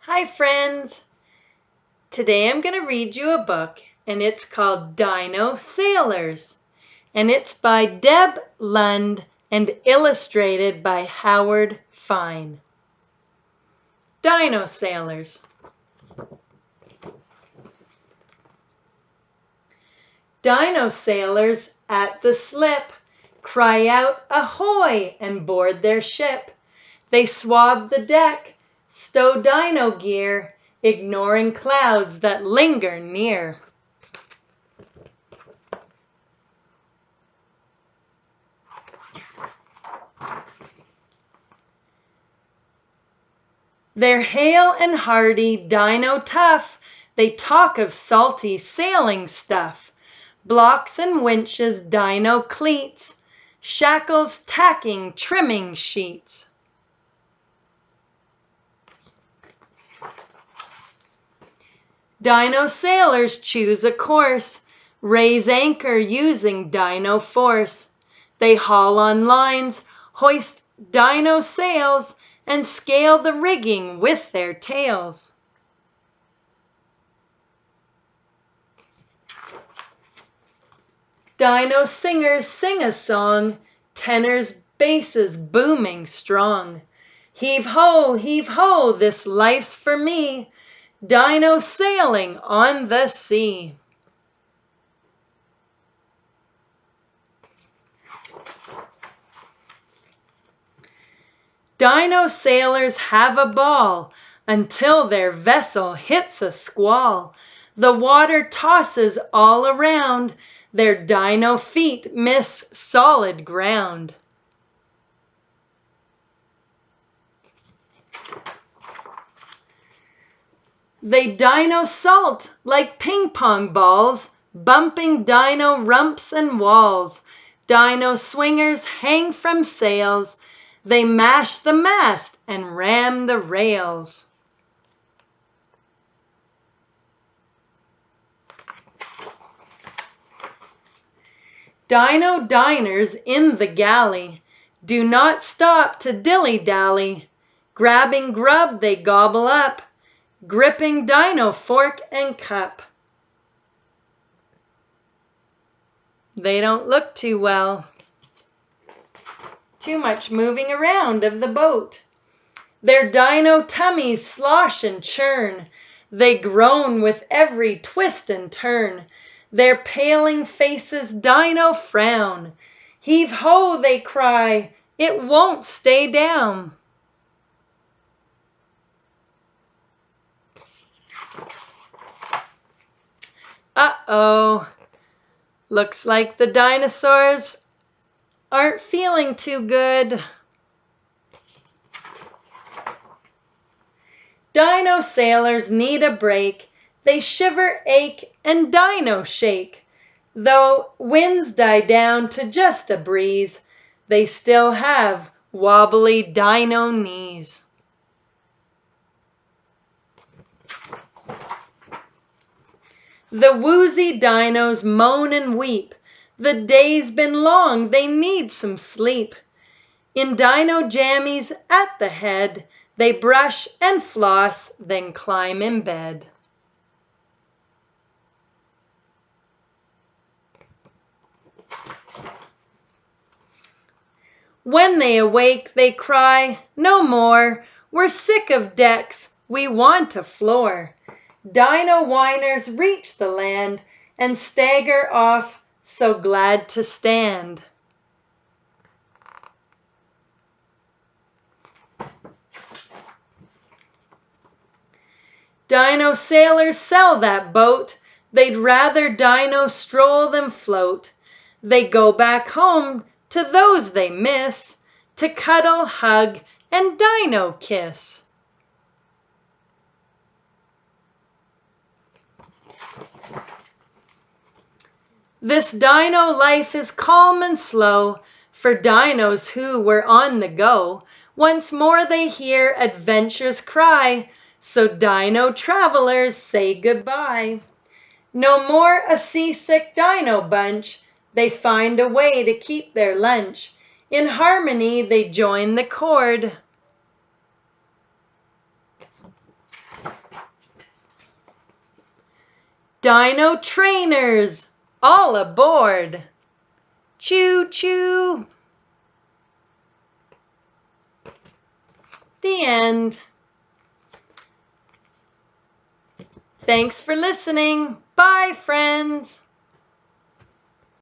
Hi friends! Today I'm going to read you a book and it's called Dinosailors and it's by Deb Lund and illustrated by Howard Fine. Dinosailors. Dinosailors at the slip cry out ahoy and board their ship. They swab the deck, stow dino gear, ignoring clouds that linger near. They're hale and hardy, dino tough. They talk of salty sailing stuff. Blocks and winches, dino cleats. Shackles, tacking, trimming sheets. Dino sailors choose a course. Raise anchor using dino force. They haul on lines, hoist dino sails, and scale the rigging with their tails. Dino singers sing a song, tenors, basses booming strong. Heave ho, this life's for me, dino sailing on the sea. Dino sailors have a ball until their vessel hits a squall. The water tosses all around, their dino feet miss solid ground. They dino salt like ping pong balls, bumping dino rumps and walls. Dino swingers hang from sails, they mash the mast and ram the rails. Dino diners in the galley do not stop to dilly-dally. Grabbing grub they gobble up, gripping dino fork and cup. They don't look too well. Too much moving around of the boat. Their dino tummies slosh and churn. They groan with every twist and turn. Their paling faces dino frown. Heave ho, they cry, it won't stay down. Uh-oh, looks like the dinosaurs aren't feeling too good. Dino sailors need a break. They shiver, ache, and dino shake. Though winds die down to just a breeze, they still have wobbly dino knees. The woozy dinos moan and weep. The day's been long, they need some sleep. In dino jammies at the head, they brush and floss, then climb in bed. When they awake, they cry, no more, we're sick of decks, we want a floor. Dino whiners reach the land and stagger off, so glad to stand. Dino sailors sell that boat, they'd rather dino stroll than float. They go back home to those they miss, to cuddle, hug, and dino kiss. This dino life is calm and slow for dinos who were on the go. Once more they hear adventure's cry, so dino travelers say goodbye. No more a seasick dino bunch, they find a way to keep their lunch. In harmony they join the chord. Dino trainers, all aboard! Choo-choo! The end. Thanks for listening. Bye, friends.